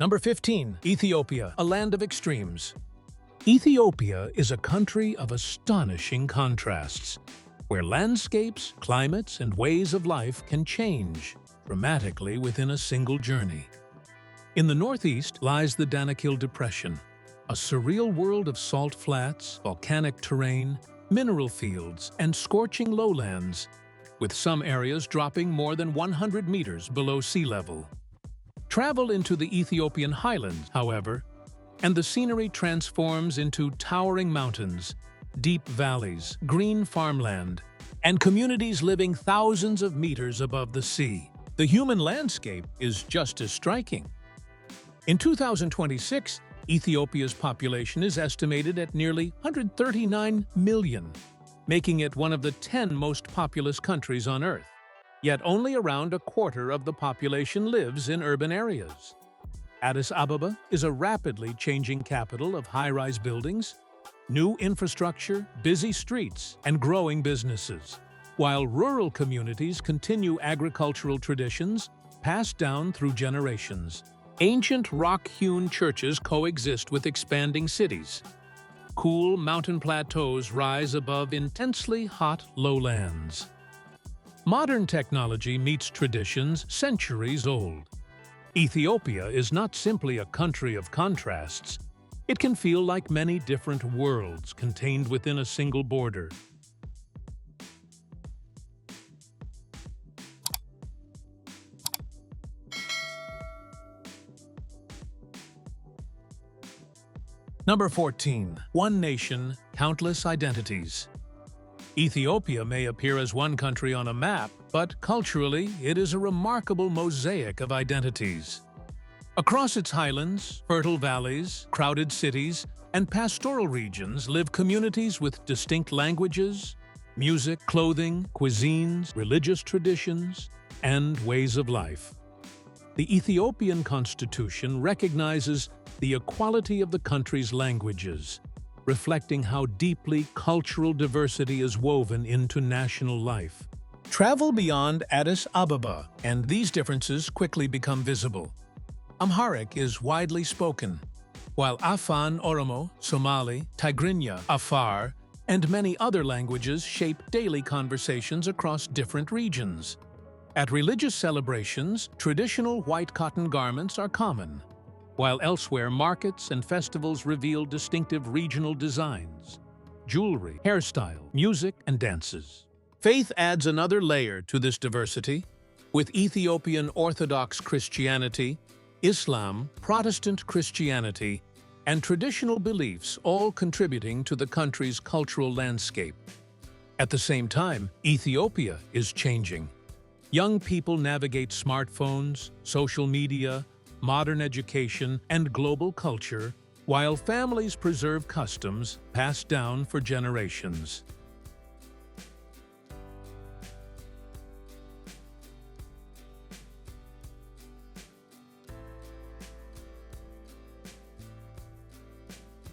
Number 15. Ethiopia, a land of extremes. Ethiopia is a country of astonishing contrasts, where landscapes, climates, and ways of life can change dramatically within a single journey. In the northeast lies the Danakil Depression, a surreal world of salt flats, volcanic terrain, mineral fields, and scorching lowlands, with some areas dropping more than 100 meters below sea level. Travel into the Ethiopian highlands, however, and the scenery transforms into towering mountains, deep valleys, green farmland, and communities living thousands of meters above the sea. The human landscape is just as striking. In 2026, Ethiopia's population is estimated at nearly 139 million, making it one of the 10 most populous countries on Earth. Yet only around a quarter of the population lives in urban areas. Addis Ababa is a rapidly changing capital of high-rise buildings, new infrastructure, busy streets, and growing businesses, while rural communities continue agricultural traditions passed down through generations. Ancient rock-hewn churches coexist with expanding cities. Cool mountain plateaus rise above intensely hot lowlands. Modern technology meets traditions centuries old. Ethiopia is not simply a country of contrasts. It can feel like many different worlds contained within a single border. Number 14. One nation, countless identities. Ethiopia may appear as one country on a map, but culturally, it is a remarkable mosaic of identities. Across its highlands, fertile valleys, crowded cities, and pastoral regions live communities with distinct languages, music, clothing, cuisines, religious traditions, and ways of life. The Ethiopian constitution recognizes the equality of the country's languages, reflecting how deeply cultural diversity is woven into national life. Travel beyond Addis Ababa, and these differences quickly become visible. Amharic is widely spoken, while Afan, Oromo, Somali, Tigrinya, Afar, and many other languages shape daily conversations across different regions. At religious celebrations, traditional white cotton garments are common, while elsewhere markets and festivals reveal distinctive regional designs, jewelry, hairstyle, music, and dances. Faith adds another layer to this diversity, with Ethiopian Orthodox Christianity, Islam, Protestant Christianity, and traditional beliefs all contributing to the country's cultural landscape. At the same time, Ethiopia is changing. Young people navigate smartphones, social media, modern education, and global culture, while families preserve customs passed down for generations.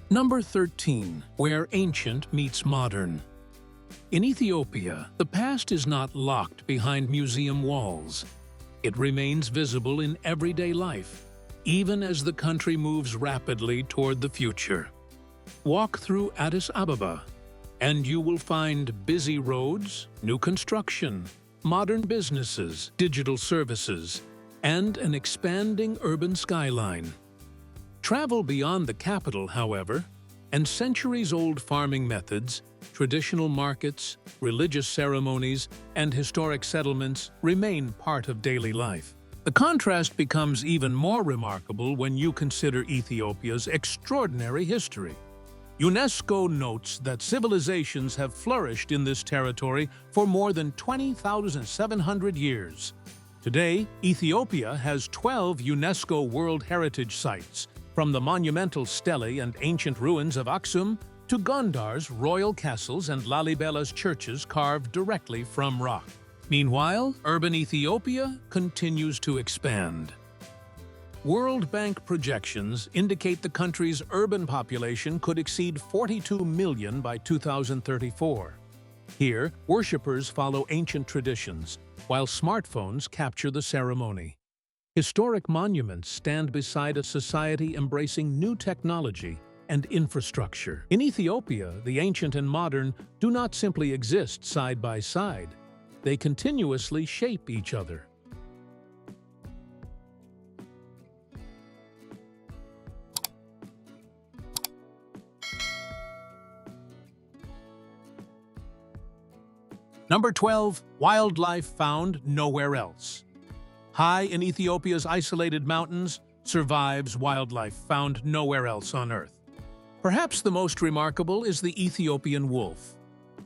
Number 13. Where ancient meets modern. In Ethiopia, the past is not locked behind museum walls. It remains visible in everyday life, even as the country moves rapidly toward the future. Walk through Addis Ababa, and you will find busy roads, new construction, modern businesses, digital services, and an expanding urban skyline. Travel beyond the capital, however, and centuries-old farming methods, traditional markets, religious ceremonies, and historic settlements remain part of daily life. The contrast becomes even more remarkable when you consider Ethiopia's extraordinary history. UNESCO notes that civilizations have flourished in this territory for more than 20,700 years. Today, Ethiopia has 12 UNESCO World Heritage Sites, from the monumental stelae and ancient ruins of Aksum to Gondar's royal castles and Lalibela's churches carved directly from rock. Meanwhile, urban Ethiopia continues to expand. World Bank projections indicate the country's urban population could exceed 42 million by 2034. Here, worshippers follow ancient traditions, while smartphones capture the ceremony. Historic monuments stand beside a society embracing new technology and infrastructure. In Ethiopia, the ancient and modern do not simply exist side by side. They continuously shape each other. Number 12. Wildlife found nowhere else. High in Ethiopia's isolated mountains survives wildlife found nowhere else on Earth. Perhaps the most remarkable is the Ethiopian wolf,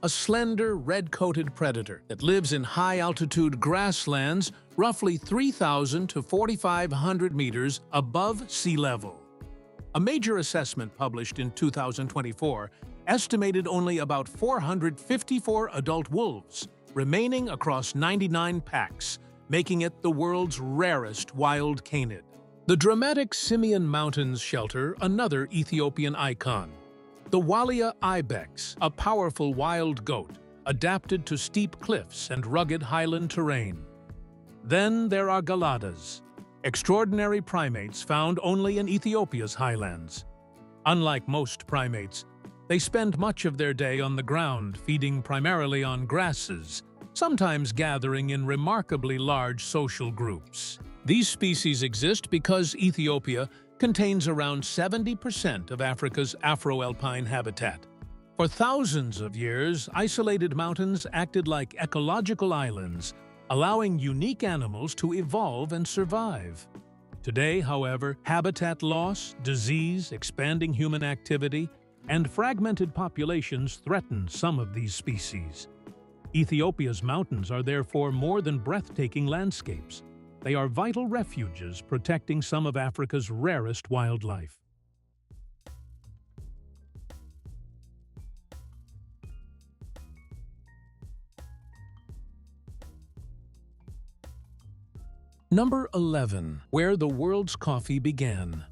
a slender, red-coated predator that lives in high-altitude grasslands roughly 3,000 to 4,500 meters above sea level. A major assessment published in 2024 estimated only about 454 adult wolves remaining across 99 packs, making it the world's rarest wild canid. The dramatic Simien Mountains shelter another Ethiopian icon, the Walia ibex, a powerful wild goat adapted to steep cliffs and rugged highland terrain. Then there are galadas, extraordinary primates found only in Ethiopia's highlands. Unlike most primates, they spend much of their day on the ground, feeding primarily on grasses, sometimes gathering in remarkably large social groups. These species exist because Ethiopia contains around 70% of Africa's Afro-alpine habitat. For thousands of years, isolated mountains acted like ecological islands, allowing unique animals to evolve and survive. Today, however, habitat loss, disease, expanding human activity, and fragmented populations threaten some of these species. Ethiopia's mountains are therefore more than breathtaking landscapes. They are vital refuges protecting some of Africa's rarest wildlife. Number 11. Where the world's coffee began.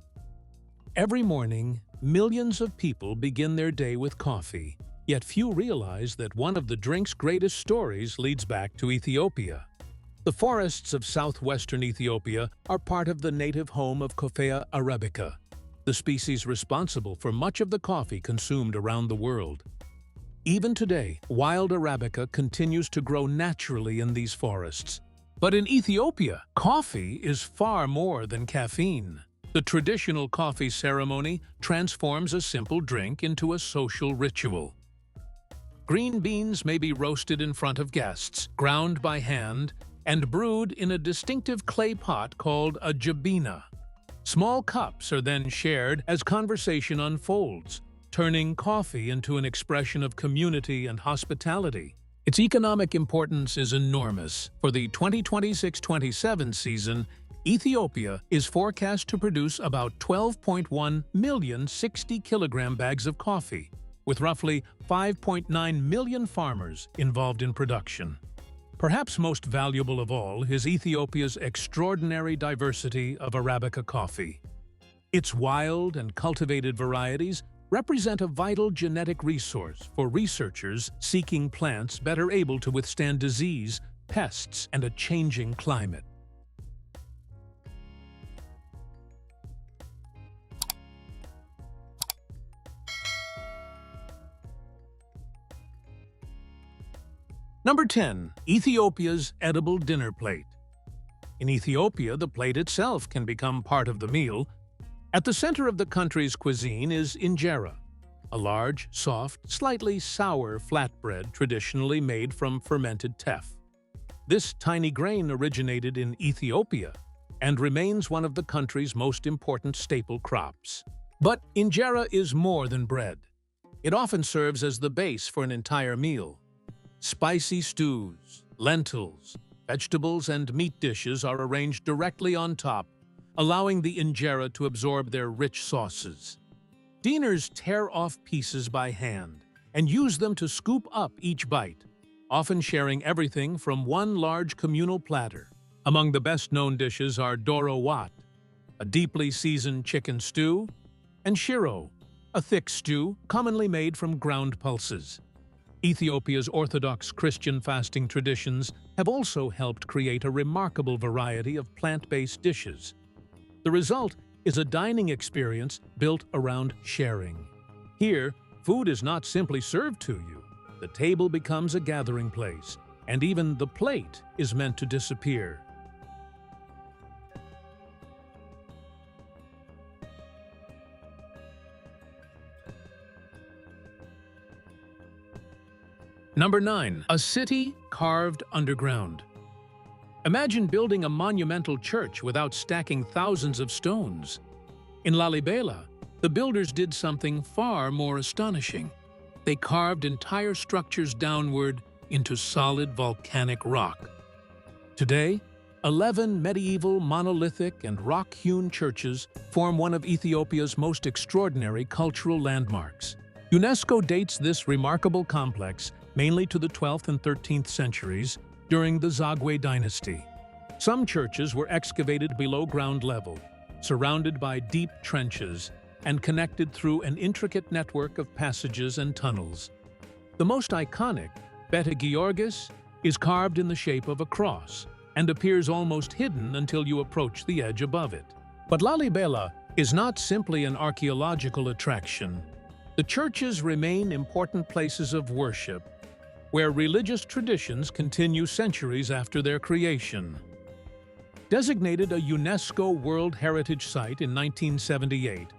Every morning, millions of people begin their day with coffee, yet few realize that one of the drink's greatest stories leads back to Ethiopia. The forests of southwestern Ethiopia are part of the native home of Coffea arabica, the species responsible for much of the coffee consumed around the world. Even today, wild arabica continues to grow naturally in these forests. But in Ethiopia, coffee is far more than caffeine. The traditional coffee ceremony transforms a simple drink into a social ritual. Green beans may be roasted in front of guests, ground by hand, and brewed in a distinctive clay pot called a jabina. Small cups are then shared as conversation unfolds, turning coffee into an expression of community and hospitality. Its economic importance is enormous. For the 2026-27 season, Ethiopia is forecast to produce about 12.1 million 60-kilogram bags of coffee, with roughly 5.9 million farmers involved in production. Perhaps most valuable of all is Ethiopia's extraordinary diversity of Arabica coffee. Its wild and cultivated varieties represent a vital genetic resource for researchers seeking plants better able to withstand disease, pests, and a changing climate. Number 10. Ethiopia's edible dinner plate. In Ethiopia, the plate itself can become part of the meal. At the center of the country's cuisine is injera, a large, soft, slightly sour flatbread traditionally made from fermented teff. This tiny grain originated in Ethiopia and remains one of the country's most important staple crops. But injera is more than bread. It often serves as the base for an entire meal. Spicy stews, lentils, vegetables, and meat dishes are arranged directly on top, allowing the injera to absorb their rich sauces. Diners tear off pieces by hand and use them to scoop up each bite, often sharing everything from one large communal platter. Among the best-known dishes are doro wat, a deeply seasoned chicken stew, and shiro, a thick stew commonly made from ground pulses. Ethiopia's Orthodox Christian fasting traditions have also helped create a remarkable variety of plant-based dishes. The result is a dining experience built around sharing. Here, food is not simply served to you. The table becomes a gathering place, and even the plate is meant to disappear. Number 9. A city carved underground. Imagine building a monumental church without stacking thousands of stones. In Lalibela, the builders did something far more astonishing. They carved entire structures downward into solid volcanic rock. Today, 11 medieval, monolithic, and rock-hewn churches form one of Ethiopia's most extraordinary cultural landmarks. UNESCO dates this remarkable complex mainly to the 12th and 13th centuries during the Zagwe dynasty. Some churches were excavated below ground level, surrounded by deep trenches, and connected through an intricate network of passages and tunnels. The most iconic, Beta Georgis, is carved in the shape of a cross and appears almost hidden until you approach the edge above it. But Lalibela is not simply an archaeological attraction. The churches remain important places of worship, where religious traditions continue centuries after their creation. Designated a UNESCO World Heritage Site in 1978,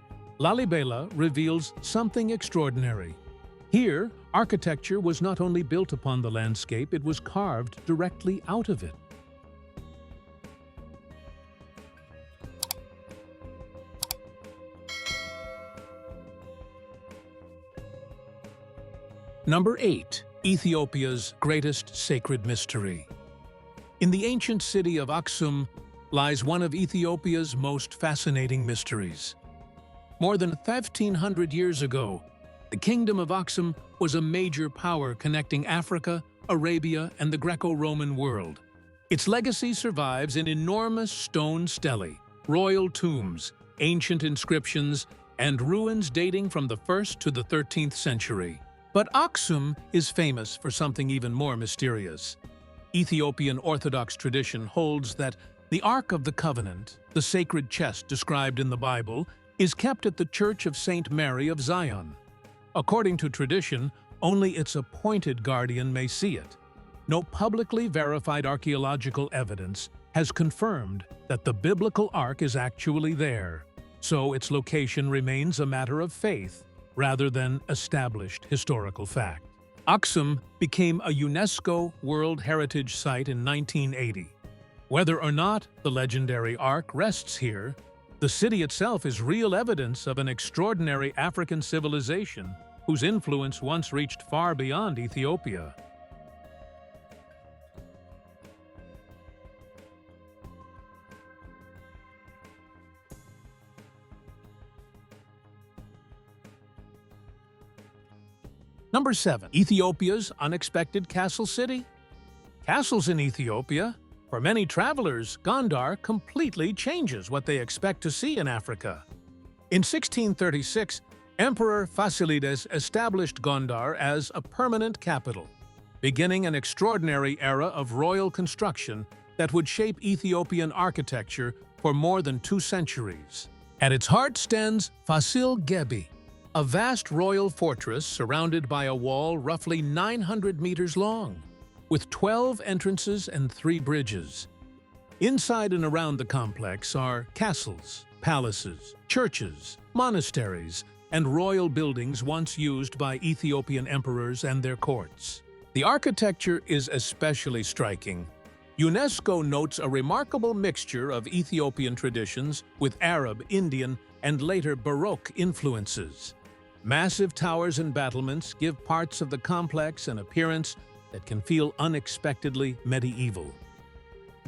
Lalibela reveals something extraordinary. Here, architecture was not only built upon the landscape, it was carved directly out of it. Number 8. Ethiopia's greatest sacred mystery. In the ancient city of Aksum lies one of Ethiopia's most fascinating mysteries. More than 1,500 years ago, the Kingdom of Aksum was a major power connecting Africa, Arabia, and the Greco-Roman world. Its legacy survives in enormous stone stelae, royal tombs, ancient inscriptions, and ruins dating from the 1st to the 13th century. But Aksum is famous for something even more mysterious. Ethiopian Orthodox tradition holds that the Ark of the Covenant, the sacred chest described in the Bible, is kept at the Church of St. Mary of Zion. According to tradition, only its appointed guardian may see it. No publicly verified archaeological evidence has confirmed that the biblical Ark is actually there, so its location remains a matter of faith rather than established historical fact. Aksum became a UNESCO World Heritage Site in 1980. Whether or not the legendary Ark rests here, the city itself is real evidence of an extraordinary African civilization whose influence once reached far beyond Ethiopia. Number 7. Ethiopia's unexpected castle city. Castles in Ethiopia. For many travelers, Gondar completely changes what they expect to see in Africa. In 1636, Emperor Fasilides established Gondar as a permanent capital, beginning an extraordinary era of royal construction that would shape Ethiopian architecture for more than 2 centuries. At its heart stands Fasil Gebi, a vast royal fortress surrounded by a wall roughly 900 meters long, with 12 entrances and 3 bridges. Inside and around the complex are castles, palaces, churches, monasteries, and royal buildings once used by Ethiopian emperors and their courts. The architecture is especially striking. UNESCO notes a remarkable mixture of Ethiopian traditions with Arab, Indian, and later Baroque influences. Massive towers and battlements give parts of the complex an appearance that can feel unexpectedly medieval.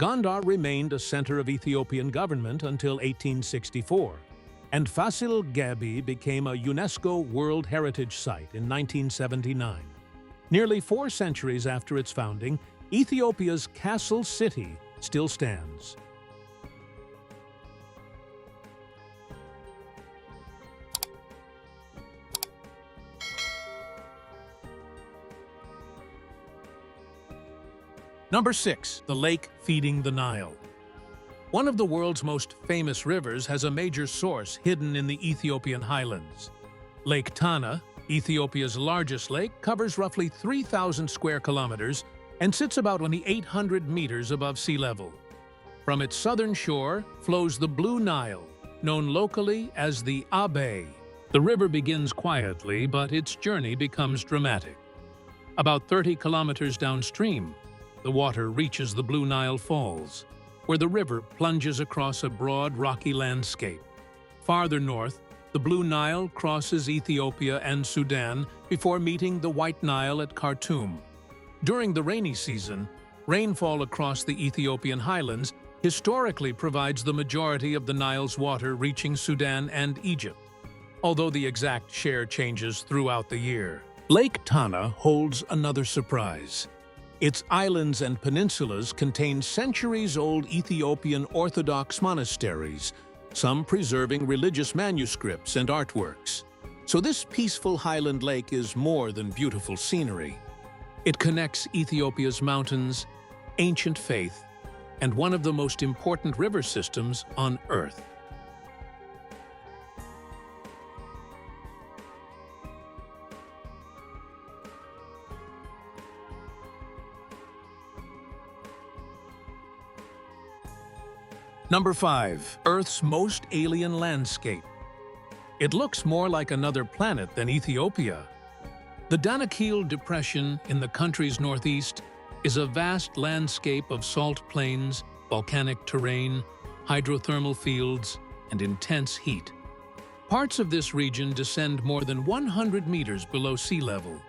Gondar remained a center of Ethiopian government until 1864, and Fasil Gebi became a UNESCO World Heritage Site in 1979. Nearly 4 centuries after its founding, Ethiopia's castle city still stands. Number 6. The lake feeding the Nile. One of the world's most famous rivers has a major source hidden in the Ethiopian highlands. Lake Tana, Ethiopia's largest lake, covers roughly 3,000 square kilometers and sits about 2,800 meters above sea level. From its southern shore flows the Blue Nile, known locally as the Abe. The river begins quietly, but its journey becomes dramatic. About 30 kilometers downstream, the water reaches the Blue Nile Falls, where the river plunges across a broad, rocky landscape. Farther north, the Blue Nile crosses Ethiopia and Sudan before meeting the White Nile at Khartoum. During the rainy season, rainfall across the Ethiopian highlands historically provides the majority of the Nile's water reaching Sudan and Egypt, although the exact share changes throughout the year. Lake Tana holds another surprise. Its islands and peninsulas contain centuries-old Ethiopian Orthodox monasteries, some preserving religious manuscripts and artworks. So this peaceful highland lake is more than beautiful scenery. It connects Ethiopia's mountains, ancient faith, and one of the most important river systems on Earth. Number 5. Earth's most alien landscape. It looks more like another planet than Ethiopia. The Danakil Depression in the country's northeast is a vast landscape of salt plains, volcanic terrain, hydrothermal fields, and intense heat. Parts of this region descend more than 100 meters below sea level,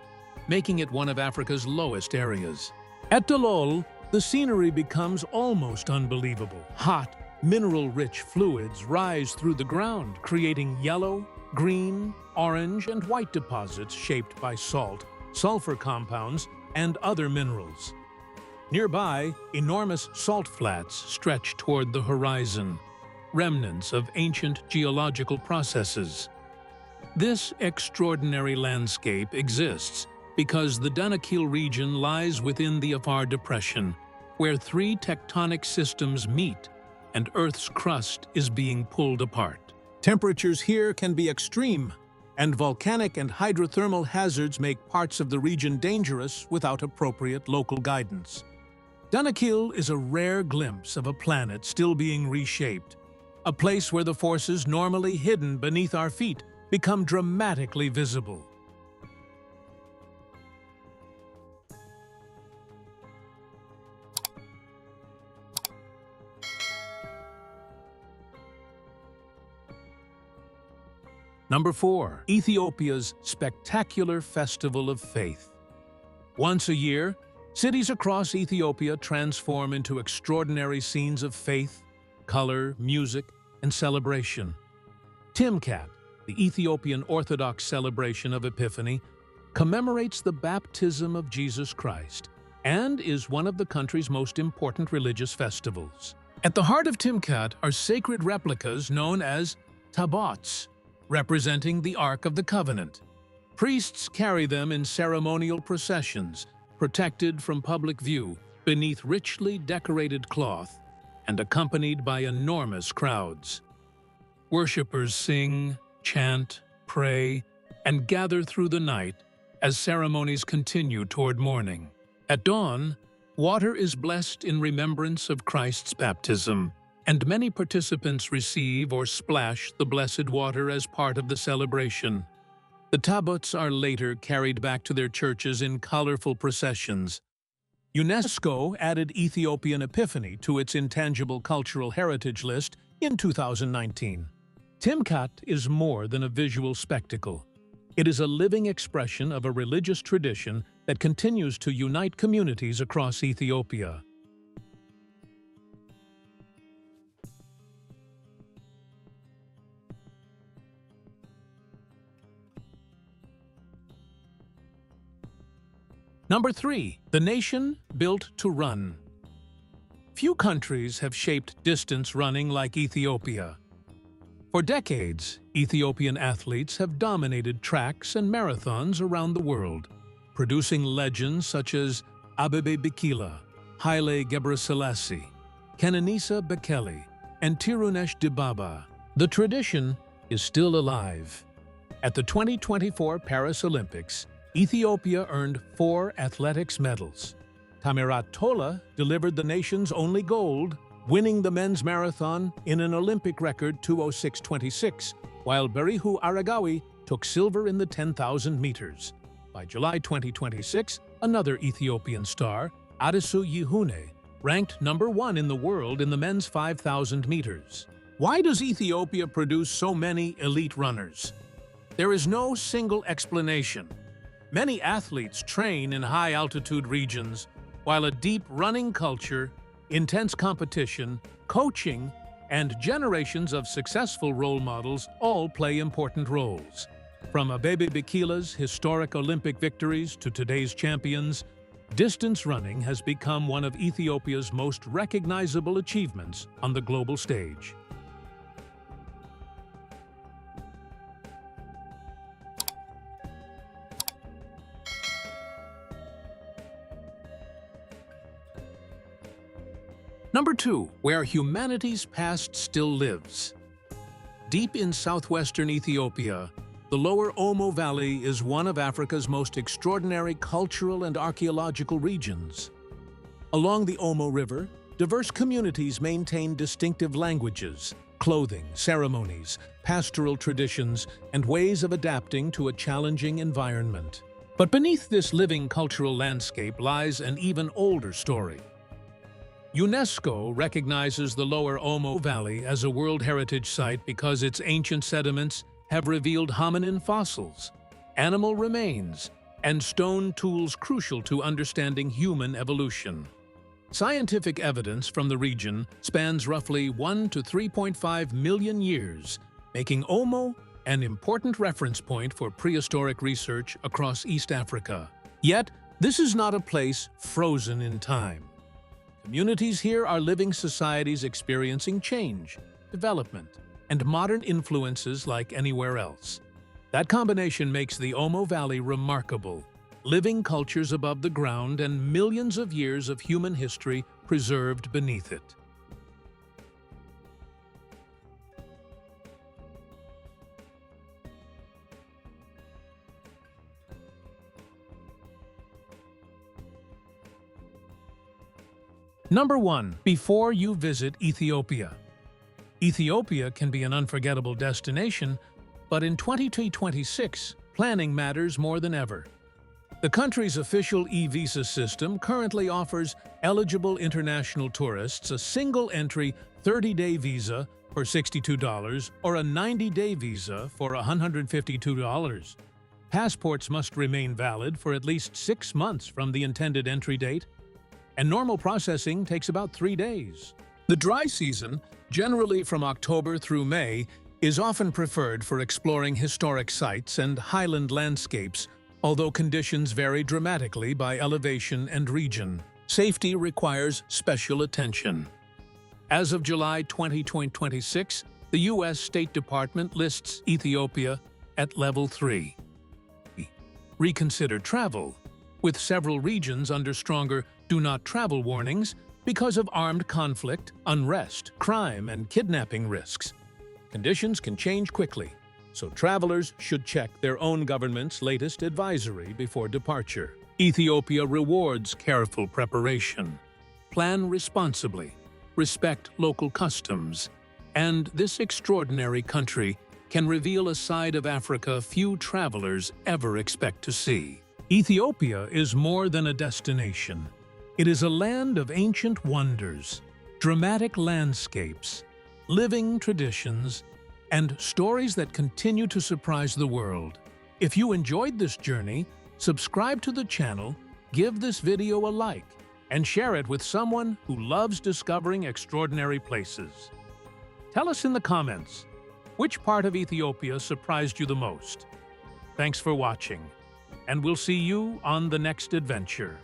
making it one of Africa's lowest areas. At Dalol, the scenery becomes almost unbelievable. Hot, mineral-rich fluids rise through the ground, creating yellow, green, orange, and white deposits shaped by salt, sulfur compounds, and other minerals. Nearby, enormous salt flats stretch toward the horizon, remnants of ancient geological processes. This extraordinary landscape exists because the Danakil region lies within the Afar Depression, where three tectonic systems meet and Earth's crust is being pulled apart. Temperatures here can be extreme, and volcanic and hydrothermal hazards make parts of the region dangerous without appropriate local guidance. Danakil is a rare glimpse of a planet still being reshaped, a place where the forces normally hidden beneath our feet become dramatically visible. Number 4. Ethiopia's spectacular Festival of Faith. Once a year, cities across Ethiopia transform into extraordinary scenes of faith, color, music, and celebration. Timkat, the Ethiopian Orthodox celebration of Epiphany, commemorates the baptism of Jesus Christ and is one of the country's most important religious festivals. At the heart of Timkat are sacred replicas known as tabots, representing the Ark of the Covenant. Priests carry them in ceremonial processions, protected from public view beneath richly decorated cloth and accompanied by enormous crowds. Worshippers sing, chant, pray, and gather through the night as ceremonies continue toward morning. At dawn, water is blessed in remembrance of Christ's baptism, and many participants receive or splash the blessed water as part of the celebration. The tabots are later carried back to their churches in colorful processions. UNESCO added Ethiopian Epiphany to its Intangible Cultural Heritage list in 2019. Timkat is more than a visual spectacle. It is a living expression of a religious tradition that continues to unite communities across Ethiopia. Number 3. The nation built to run. Few countries have shaped distance running like Ethiopia. For decades, Ethiopian athletes have dominated tracks and marathons around the world, producing legends such as Abebe Bikila, Haile Gebrselassie, Kenenisa Bekele, and Tirunesh Dibaba. The tradition is still alive. At the 2024 Paris Olympics, Ethiopia earned 4 athletics medals. Tamirat Tola delivered the nation's only gold, winning the men's marathon in an Olympic record 2:06:26, while Berihu Aragawi took silver in the 10,000 meters. By July 2026, another Ethiopian star, Adesu Yihune, ranked #1 in the world in the men's 5,000 meters. Why does Ethiopia produce so many elite runners? There is no single explanation. Many athletes train in high-altitude regions, while a deep running culture, intense competition, coaching, and generations of successful role models all play important roles. From Abebe Bikila's historic Olympic victories to today's champions, distance running has become one of Ethiopia's most recognizable achievements on the global stage. Number 2, where humanity's past still lives. Deep in southwestern Ethiopia, the lower Omo Valley is one of Africa's most extraordinary cultural and archaeological regions. Along the Omo River, diverse communities maintain distinctive languages, clothing, ceremonies, pastoral traditions, and ways of adapting to a challenging environment. But beneath this living cultural landscape lies an even older story. UNESCO recognizes the lower Omo Valley as a World Heritage Site because its ancient sediments have revealed hominin fossils, animal remains, and stone tools crucial to understanding human evolution. Scientific evidence from the region spans roughly 1 to 3.5 million years, making Omo an important reference point for prehistoric research across East Africa. Yet, this is not a place frozen in time. Communities here are living societies experiencing change, development, and modern influences like anywhere else. That combination makes the Omo Valley remarkable, living cultures above the ground and millions of years of human history preserved beneath it. Number 1. Before you visit Ethiopia. Ethiopia can be an unforgettable destination, but in 2026, planning matters more than ever. The country's official e-visa system currently offers eligible international tourists a single-entry 30-day visa for $62 or a 90-day visa for $152. Passports must remain valid for at least 6 months from the intended entry date, and normal processing takes about 3 days. The dry season, generally from October through May, is often preferred for exploring historic sites and highland landscapes, although conditions vary dramatically by elevation and region. Safety requires special attention. As of July 2026, the U.S. State Department lists Ethiopia at Level 3. Reconsider travel, with several regions under stronger do not travel warnings because of armed conflict, unrest, crime, and kidnapping risks. Conditions can change quickly, so travelers should check their own government's latest advisory before departure. Ethiopia rewards careful preparation. Plan responsibly, respect local customs, and this extraordinary country can reveal a side of Africa few travelers ever expect to see. Ethiopia is more than a destination. It is a land of ancient wonders, dramatic landscapes, living traditions, and stories that continue to surprise the world. If you enjoyed this journey, subscribe to the channel, give this video a like, and share it with someone who loves discovering extraordinary places. Tell us in the comments, which part of Ethiopia surprised you the most? Thanks for watching, and we'll see you on the next adventure.